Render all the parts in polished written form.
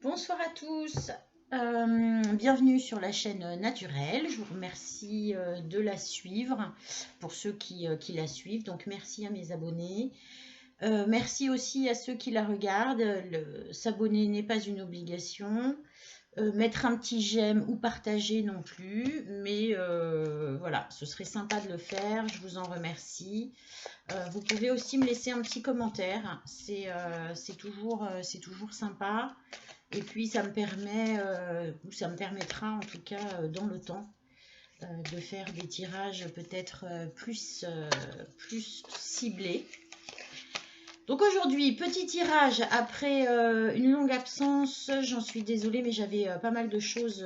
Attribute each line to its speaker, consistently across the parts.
Speaker 1: Bonsoir à tous, bienvenue sur la chaîne naturelle. Je vous remercie de la suivre pour ceux qui la suivent. Donc merci à mes abonnés. Merci aussi à ceux qui la regardent. S'abonner n'est pas une obligation. Mettre un petit j'aime ou partager non plus. Mais voilà, ce serait sympa de le faire. Je vous en remercie. Vous pouvez aussi me laisser un petit commentaire. C'est toujours sympa. Et puis ça me permet, ou ça me permettra en tout cas dans le temps, de faire des tirages peut-être plus ciblés. Donc aujourd'hui, petit tirage après une longue absence. J'en suis désolée, mais j'avais pas mal de choses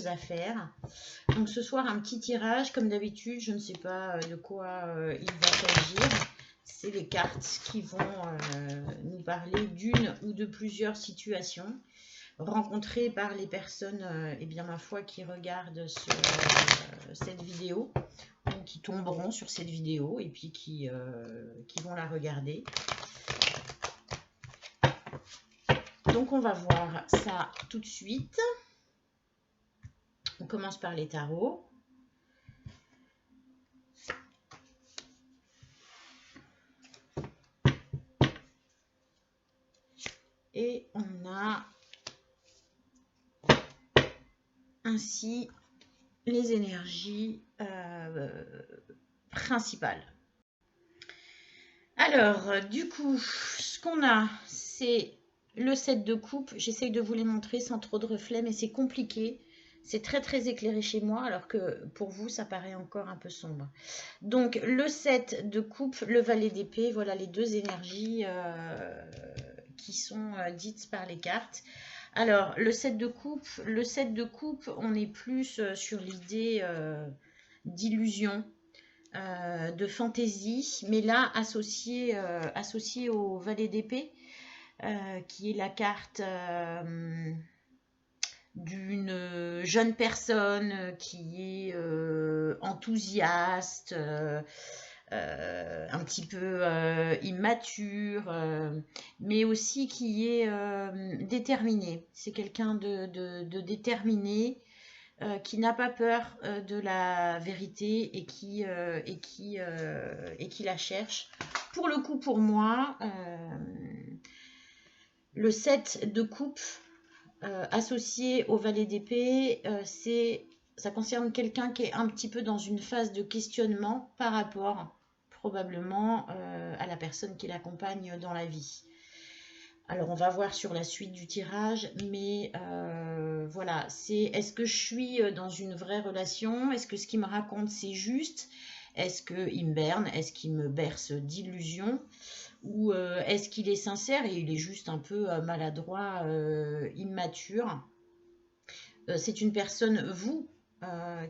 Speaker 1: à faire. Donc ce soir, un petit tirage, comme d'habitude. Je ne sais pas de quoi il va s'agir. C'est les cartes qui vont nous parler d'une ou de plusieurs situations rencontrées par les personnes, eh bien ma foi, qui regardent cette vidéo, ou qui tomberont sur cette vidéo et puis qui vont la regarder. Donc on va voir ça tout de suite. On commence par les tarots. Et on a ainsi les énergies principales. Alors, du coup, ce qu'on a, c'est le 7 de coupe. J'essaye de vous les montrer sans trop de reflets, mais c'est compliqué. C'est très très éclairé chez moi, alors que pour vous, ça paraît encore un peu sombre. Donc, le 7 de coupe, le valet d'épée, voilà les deux énergies qui sont dites par les cartes. Alors, le 7 de coupe, on est plus sur l'idée d'illusion, de fantaisie, mais là associé au valet d'épée, qui est la carte d'une jeune personne qui est enthousiaste, un petit peu immature, mais aussi qui est déterminé. C'est quelqu'un de déterminé, qui n'a pas peur de la vérité et qui la cherche. Pour le coup, pour moi, le 7 de coupe associé au valet d'épée, ça concerne quelqu'un qui est un petit peu dans une phase de questionnement par rapport probablement à la personne qui l'accompagne dans la vie. Alors on va voir sur la suite du tirage, mais voilà, c'est est-ce que je suis dans une vraie relation? Est-ce que ce qu'il me raconte c'est juste? Est-ce qu'il me berne? Est-ce qu'il me berce d'illusions? Ou est-ce qu'il est sincère et il est juste un peu maladroit, immature? C'est une personne, vous,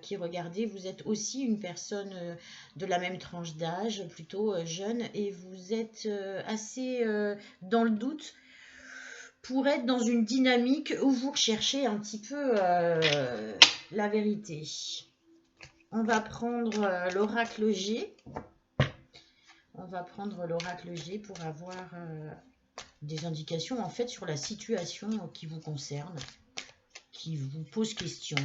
Speaker 1: qui regardez, vous êtes aussi une personne de la même tranche d'âge, plutôt jeune, et vous êtes assez dans le doute pour être dans une dynamique où vous recherchez un petit peu la vérité. On va prendre l'oracle G. On va prendre l'oracle G pour avoir des indications en fait sur la situation qui vous concerne, qui vous pose question.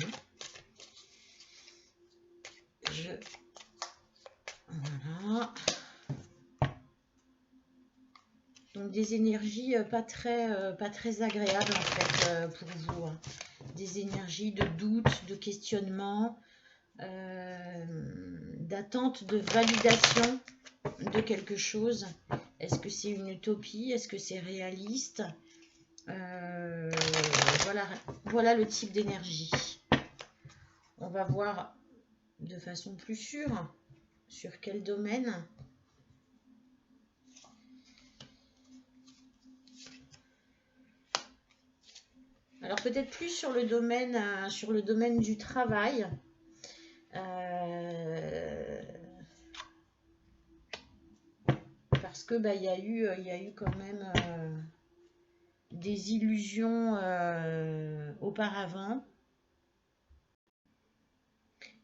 Speaker 1: Voilà. Donc des énergies pas très agréables en fait pour vous. Hein. Des énergies de doute, de questionnement, d'attente, de validation de quelque chose. Est-ce que c'est une utopie? Est-ce que c'est réaliste? Voilà le type d'énergie. On va voir de façon plus sûre sur quel domaine. Alors peut-être plus sur le domaine du travail. Parce que il y a eu quand même des illusions auparavant.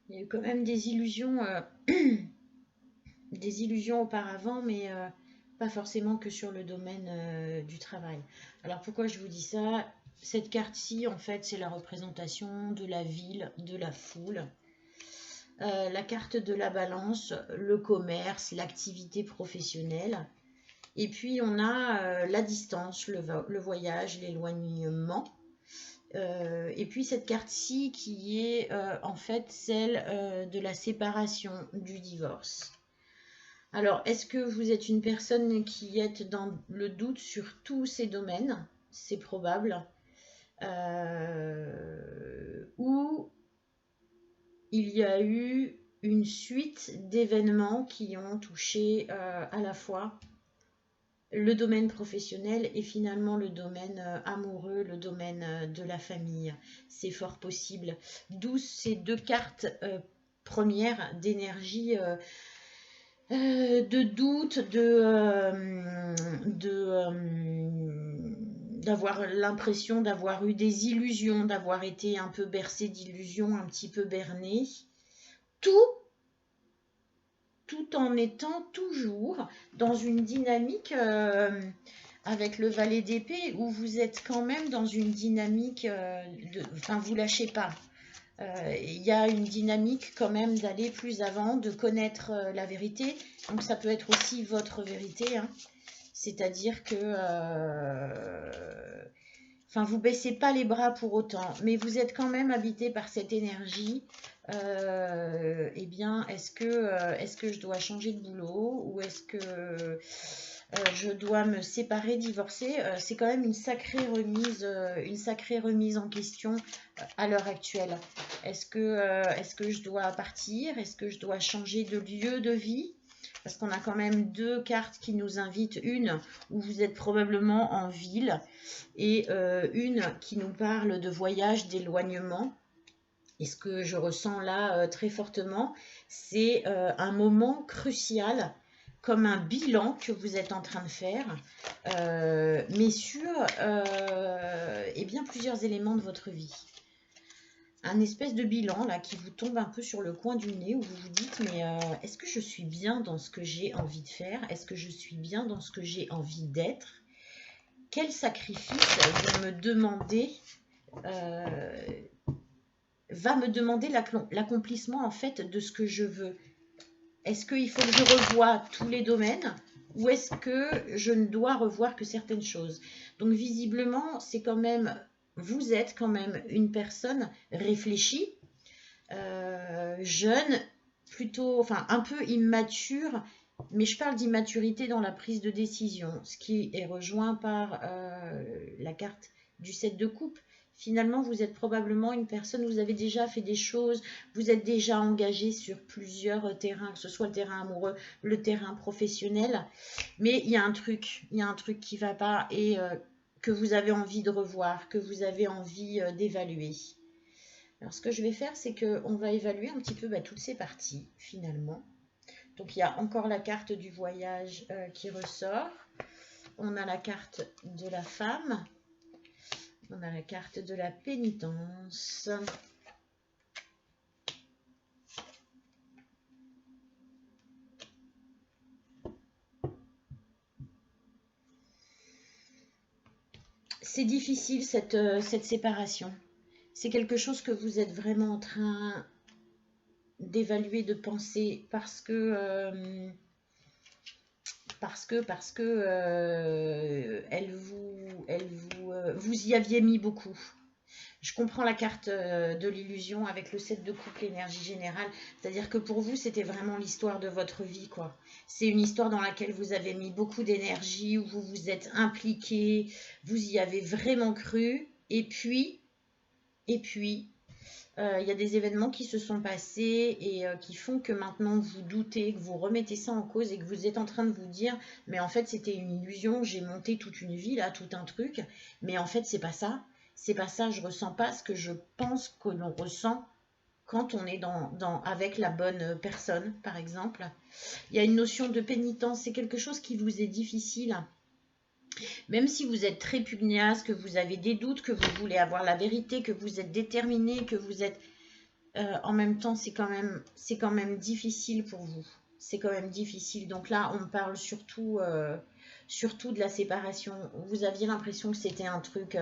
Speaker 1: Il y a eu quand même des illusions auparavant, mais pas forcément que sur le domaine du travail. Alors pourquoi je vous dis ça? Cette carte-ci, en fait, c'est la représentation de la ville, de la foule. La carte de la balance, le commerce, l'activité professionnelle. Et puis on a la distance, le voyage, l'éloignement. Et puis cette carte-ci qui est en fait celle de la séparation, du divorce. Alors, est-ce que vous êtes une personne qui est dans le doute sur tous ces domaines? C'est probable. Ou il y a eu une suite d'événements qui ont touché à la fois le domaine professionnel et finalement le domaine amoureux, le domaine de la famille. C'est fort possible. D'où ces deux cartes premières d'énergie, de doute, d'avoir l'impression d'avoir eu des illusions, d'avoir été un peu bercé d'illusions, un petit peu berné. Tout en étant toujours dans une dynamique avec le valet d'épée où vous êtes quand même dans une dynamique enfin, vous lâchez pas. Il y a une dynamique quand même d'aller plus avant, de connaître la vérité. Donc ça peut être aussi votre vérité, hein. C'est-à-dire que enfin, vous baissez pas les bras pour autant, mais vous êtes quand même habité par cette énergie. Eh bien, est-ce que je dois changer de boulot ou est-ce que je dois me séparer, divorcer? C'est quand même une sacrée remise en question à l'heure actuelle. Est-ce que je dois partir? Est-ce que je dois changer de lieu de vie? Parce qu'on a quand même deux cartes qui nous invitent. Une où vous êtes probablement en ville et une qui nous parle de voyage, d'éloignement. Et ce que je ressens là très fortement, c'est un moment crucial, comme un bilan que vous êtes en train de faire, mais sur eh bien, plusieurs éléments de votre vie. Un espèce de bilan là qui vous tombe un peu sur le coin du nez où vous vous dites mais est-ce que je suis bien dans ce que j'ai envie de faire? Est-ce que je suis bien dans ce que j'ai envie d'être? Quel sacrifice va me demander l'accomplissement en fait de ce que je veux? Est-ce qu'il faut que je revoie tous les domaines ou est-ce que je ne dois revoir que certaines choses? Donc visiblement, c'est quand même, vous êtes quand même une personne réfléchie, jeune, plutôt, enfin un peu immature, mais je parle d'immaturité dans la prise de décision, ce qui est rejoint par la carte du 7 de coupe. Finalement, vous êtes probablement une personne, vous avez déjà fait des choses, vous êtes déjà engagé sur plusieurs terrains, que ce soit le terrain amoureux, le terrain professionnel, mais il y a un truc qui ne va pas et que vous avez envie de revoir, que vous avez envie d'évaluer. Alors, ce que je vais faire, c'est qu'on va évaluer un petit peu toutes ces parties, finalement. Donc, il y a encore la carte du voyage qui ressort. On a la carte de la femme. On a la carte de la pénitence. C'est difficile cette séparation. C'est quelque chose que vous êtes vraiment en train d'évaluer, de penser parce que vous y aviez mis beaucoup. Je comprends la carte de l'illusion avec le 7 de coupe, l'énergie générale. C'est-à-dire que pour vous, c'était vraiment l'histoire de votre vie, quoi. C'est une histoire dans laquelle vous avez mis beaucoup d'énergie, où vous vous êtes impliqué, vous y avez vraiment cru. Et puis, il y a des événements qui se sont passés et qui font que maintenant vous doutez, que vous remettez ça en cause et que vous êtes en train de vous dire mais en fait c'était une illusion, j'ai monté toute une vie là, tout un truc, mais en fait c'est pas ça, je ressens pas ce que je pense que l'on ressent quand on est avec la bonne personne, par exemple. Il y a une notion de pénitence, c'est quelque chose qui vous est difficile. Même si vous êtes très pugnace, que vous avez des doutes, que vous voulez avoir la vérité, que vous êtes déterminé, que vous êtes... en même temps, c'est quand même difficile pour vous. c'est quand même difficile. Donc là, on parle surtout, surtout de la séparation. Vous aviez l'impression que c'était un truc,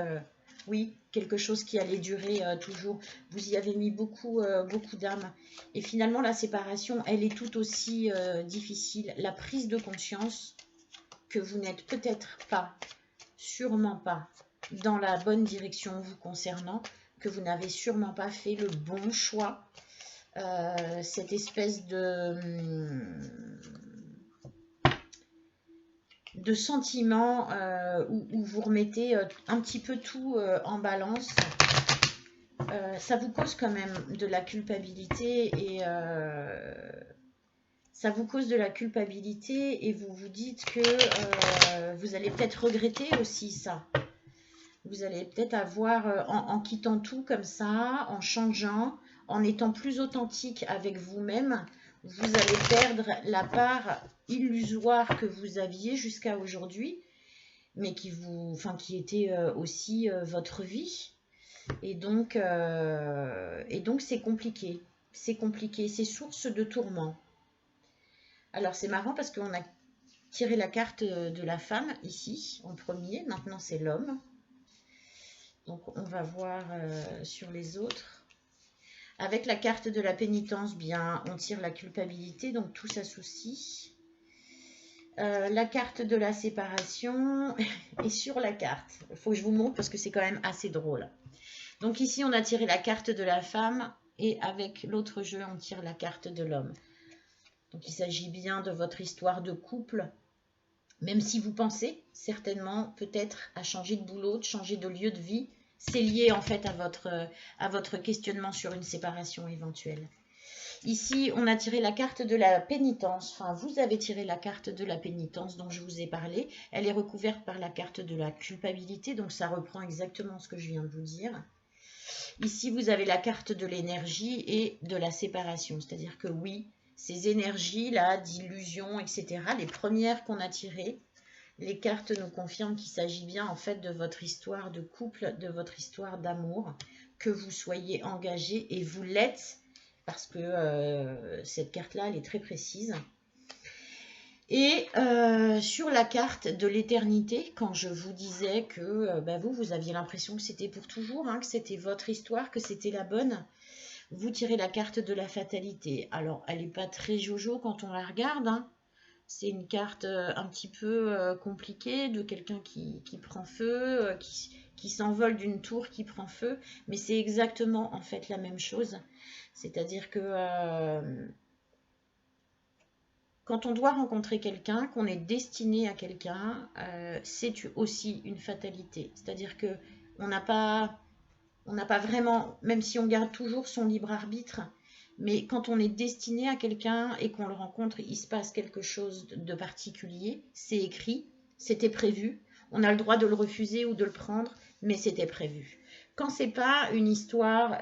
Speaker 1: oui, quelque chose qui allait durer toujours. Vous y avez mis beaucoup, beaucoup d'âme. Et finalement, la séparation, elle est tout aussi difficile. La prise de conscience que vous n'êtes peut-être pas, sûrement pas, dans la bonne direction vous concernant, que vous n'avez sûrement pas fait le bon choix. Cette espèce de sentiment où vous remettez un petit peu tout en balance, ça vous cause quand même de la culpabilité et ça vous cause de la culpabilité et vous vous dites que vous allez peut-être regretter aussi ça. Vous allez peut-être avoir, en quittant tout comme ça, en changeant, en étant plus authentique avec vous-même, vous allez perdre la part illusoire que vous aviez jusqu'à aujourd'hui, mais qui était aussi votre vie. Et donc c'est compliqué. C'est compliqué, c'est source de tourment. Alors c'est marrant parce qu'on a tiré la carte de la femme ici, en premier. Maintenant c'est l'homme. Donc on va voir sur les autres. Avec la carte de la pénitence, bien, on tire la culpabilité, donc tout s'associe. La carte de la séparation est sur la carte. Il faut que je vous montre parce que c'est quand même assez drôle. Donc ici, on a tiré la carte de la femme et avec l'autre jeu, on tire la carte de l'homme. Donc il s'agit bien de votre histoire de couple. Même si vous pensez certainement peut-être à changer de boulot, de changer de lieu de vie, c'est lié en fait à votre questionnement sur une séparation éventuelle. Ici, on a tiré la carte de la pénitence. Enfin, vous avez tiré la carte de la pénitence dont je vous ai parlé. Elle est recouverte par la carte de la culpabilité, donc ça reprend exactement ce que je viens de vous dire. Ici, vous avez la carte de l'énergie et de la séparation. C'est-à-dire que oui, ces énergies-là, d'illusion, etc., les premières qu'on a tirées, les cartes nous confirment qu'il s'agit bien en fait de votre histoire de couple, de votre histoire d'amour, que vous soyez engagé et vous l'êtes parce que cette carte-là, elle est très précise. Et sur la carte de l'éternité, quand je vous disais que vous aviez l'impression que c'était pour toujours, hein, que c'était votre histoire, que c'était la bonne, vous tirez la carte de la fatalité. Alors, elle n'est pas très jojo quand on la regarde, hein. C'est une carte un petit peu compliquée de quelqu'un qui prend feu, qui s'envole d'une tour qui prend feu. Mais c'est exactement en fait la même chose. C'est-à-dire que quand on doit rencontrer quelqu'un, qu'on est destiné à quelqu'un, c'est aussi une fatalité. C'est-à-dire qu'on n'a pas vraiment, même si on garde toujours son libre arbitre, mais quand on est destiné à quelqu'un et qu'on le rencontre, il se passe quelque chose de particulier. C'est écrit, c'était prévu. On a le droit de le refuser ou de le prendre, mais c'était prévu. Quand c'est pas une histoire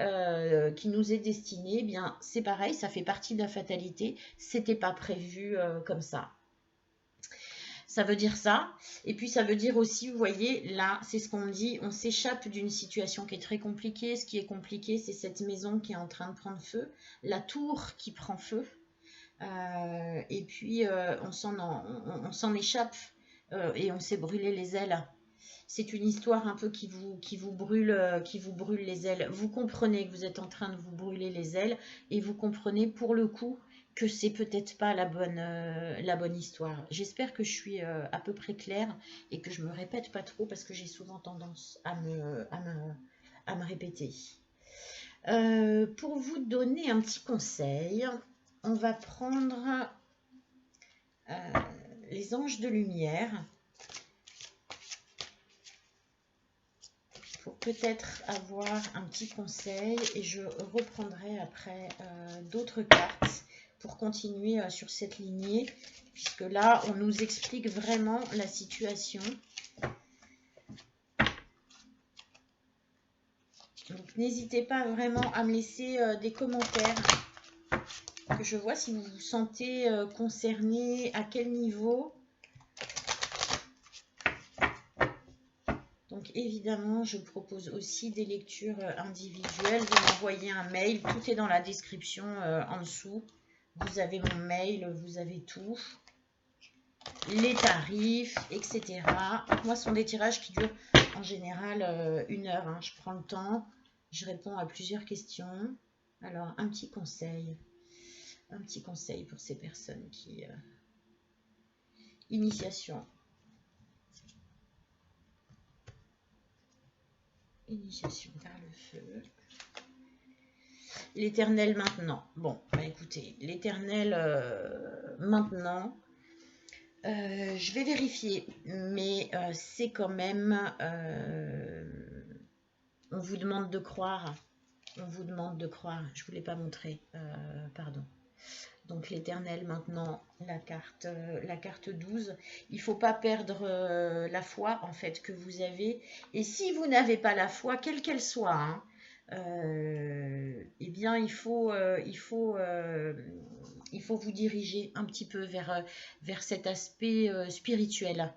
Speaker 1: qui nous est destinée, eh bien c'est pareil, ça fait partie de la fatalité. C'était pas prévu comme ça. Ça veut dire ça. Et puis ça veut dire aussi, vous voyez, là, c'est ce qu'on dit, on s'échappe d'une situation qui est très compliquée. Ce qui est compliqué, c'est cette maison qui est en train de prendre feu, la tour qui prend feu. Et puis on s'en échappe et on s'est brûlé les ailes. C'est une histoire un peu qui vous brûle les ailes. Vous comprenez que vous êtes en train de vous brûler les ailes et vous comprenez pour le coup que c'est peut-être pas la bonne histoire. J'espère que je suis à peu près claire et que je me répète pas trop parce que j'ai souvent tendance à me répéter. Pour vous donner un petit conseil, on va prendre les anges de lumière pour peut-être avoir un petit conseil et je reprendrai après d'autres cartes pour continuer sur cette lignée puisque là on nous explique vraiment la situation. Donc n'hésitez pas vraiment à me laisser des commentaires que je vois si vous vous sentez concerné, à quel niveau. Donc évidemment, je propose aussi des lectures individuelles. Vous m'envoyez un mail, tout est dans la description en dessous. Vous avez mon mail, vous avez tout. Les tarifs, etc. Moi, ce sont des tirages qui durent en général 1 heure. Hein. Je prends le temps, je réponds à plusieurs questions. Alors, un petit conseil pour ces personnes qui... Initiation. Initiation vers le feu. L'éternel maintenant. Bon, bah écoutez, l'éternel maintenant... je vais vérifier, mais c'est quand même... on vous demande de croire. On vous demande de croire. Je ne vous l'ai pas montré. Pardon. Donc l'éternel maintenant, la carte 12. Il ne faut pas perdre la foi en fait que vous avez. Et si vous n'avez pas la foi, quelle qu'elle soit, hein, eh bien il faut vous diriger un petit peu vers cet aspect spirituel.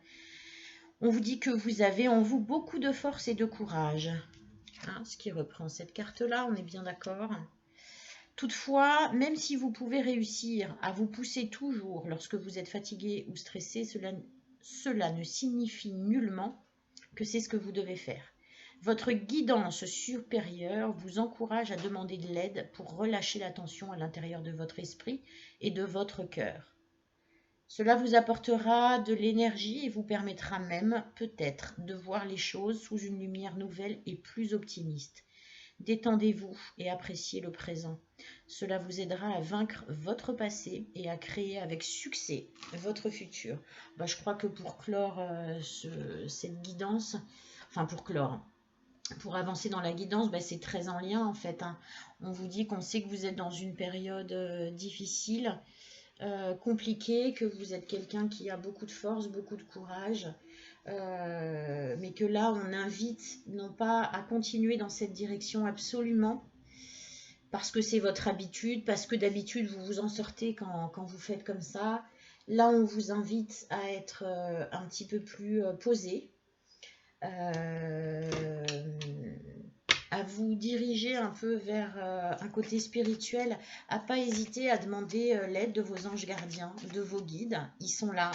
Speaker 1: On vous dit que vous avez en vous beaucoup de force et de courage. Hein, ce qui reprend cette carte-là, on est bien d'accord. Toutefois, même si vous pouvez réussir à vous pousser toujours lorsque vous êtes fatigué ou stressé, cela ne signifie nullement que c'est ce que vous devez faire. Votre guidance supérieure vous encourage à demander de l'aide pour relâcher la tension à l'intérieur de votre esprit et de votre cœur. Cela vous apportera de l'énergie et vous permettra même, peut-être, de voir les choses sous une lumière nouvelle et plus optimiste. Détendez-vous et appréciez le présent. Cela vous aidera à vaincre votre passé et à créer avec succès votre futur. Je crois que pour clore cette guidance, enfin pour avancer dans la guidance, c'est très en lien en fait. Hein. On vous dit qu'on sait que vous êtes dans une période difficile, compliquée, que vous êtes quelqu'un qui a beaucoup de force, beaucoup de courage. Mais que là, on invite non pas à continuer dans cette direction absolument, parce que c'est votre habitude, parce que d'habitude, vous vous en sortez quand vous faites comme ça. Là, on vous invite à être un petit peu plus posé, à vous diriger un peu vers un côté spirituel, à pas hésiter à demander l'aide de vos anges gardiens, de vos guides. Ils sont là.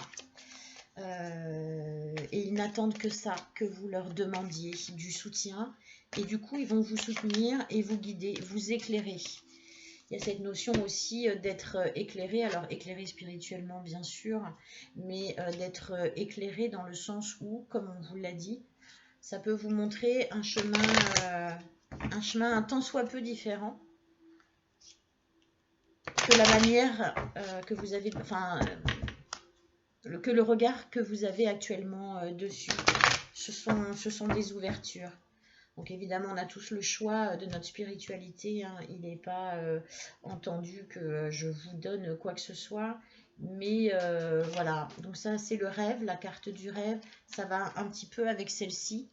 Speaker 1: Et ils n'attendent que ça, que vous leur demandiez du soutien. Et du coup, ils vont vous soutenir et vous guider, vous éclairer. Il y a cette notion aussi d'être éclairé, alors éclairé spirituellement bien sûr, mais d'être éclairé dans le sens où, comme on vous l'a dit, ça peut vous montrer un chemin un tant soit peu différent que la manière que vous avez... que le regard que vous avez actuellement dessus. Ce sont des ouvertures. Donc évidemment, on a tous le choix de notre spiritualité. Hein. Il n'est pas entendu que je vous donne quoi que ce soit. Mais voilà, donc ça c'est le rêve, la carte du rêve. Ça va un petit peu avec celle-ci.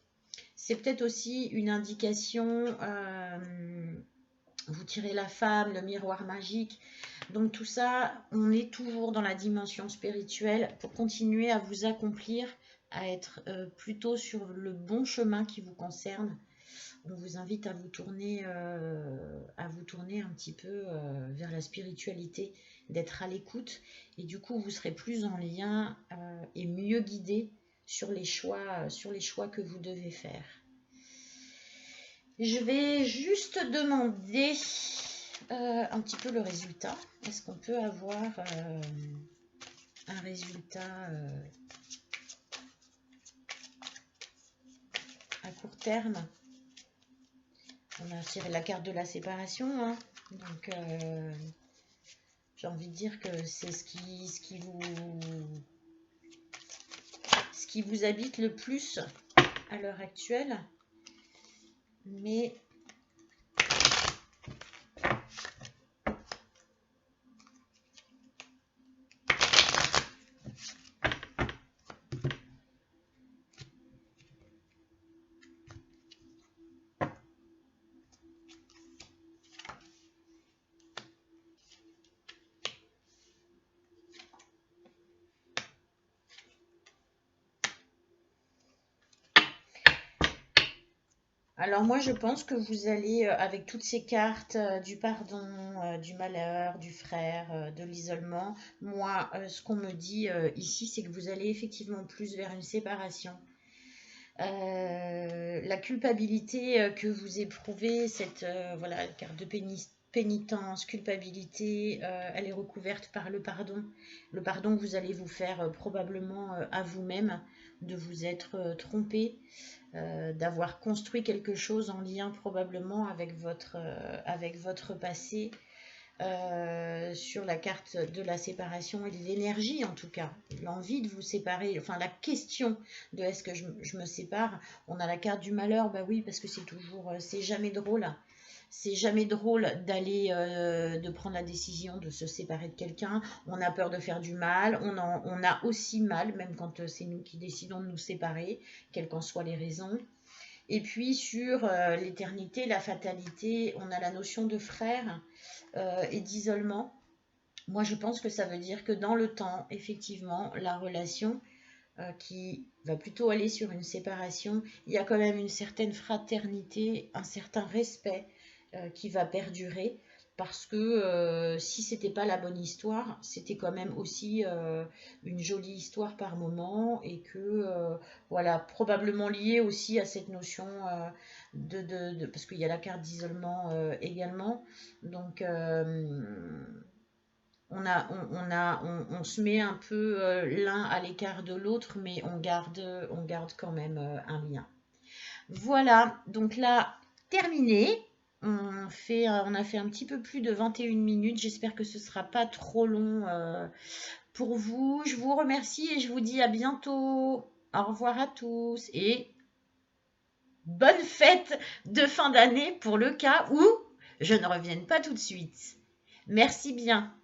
Speaker 1: C'est peut-être aussi une indication... vous tirez la femme, le miroir magique. Donc tout ça, on est toujours dans la dimension spirituelle pour continuer à vous accomplir, à être plutôt sur le bon chemin qui vous concerne. On vous invite à vous tourner un petit peu vers la spiritualité, d'être à l'écoute. Et du coup, vous serez plus en lien et mieux guidé sur les choix que vous devez faire. Je vais juste demander un petit peu le résultat. Est-ce qu'on peut avoir un résultat à court terme? On a tiré la carte de la séparation. Hein. Donc, j'ai envie de dire que c'est ce qui vous habite le plus à l'heure actuelle. Mais Alors moi, je pense que vous allez, avec toutes ces cartes du pardon, du malheur, du frère, de l'isolement, moi, ce qu'on me dit ici, c'est que vous allez effectivement plus vers une séparation. La culpabilité que vous éprouvez, cette voilà, carte de pénitence, culpabilité, elle est recouverte par le pardon. Le pardon que vous allez vous faire probablement à vous-même de vous être trompé, d'avoir construit quelque chose en lien probablement avec votre passé, sur la carte de la séparation et de l'énergie en tout cas, l'envie de vous séparer, enfin la question de est-ce que je me sépare, on a la carte du malheur, bah oui parce que c'est toujours, c'est jamais drôle. C'est jamais drôle d'aller, de prendre la décision de se séparer de quelqu'un. On a peur de faire du mal. On a aussi mal, même quand c'est nous qui décidons de nous séparer, quelles qu'en soient les raisons. Et puis sur l'éternité, la fatalité, on a la notion de frère et d'isolement. Moi, je pense que ça veut dire que dans le temps, effectivement, la relation qui va plutôt aller sur une séparation, il y a quand même une certaine fraternité, un certain respect qui va perdurer. Parce que si c'était pas la bonne histoire, c'était quand même aussi une jolie histoire par moment et que voilà, probablement lié aussi à cette notion parce qu'il y a la carte d'isolement également. Donc on se met un peu l'un à l'écart de l'autre, mais on garde quand même un lien. Voilà, donc là, terminé. On a fait un petit peu plus de 21 minutes. J'espère que ce ne sera pas trop long pour vous. Je vous remercie et je vous dis à bientôt. Au revoir à tous et bonne fête de fin d'année pour le cas où je ne revienne pas tout de suite. Merci bien.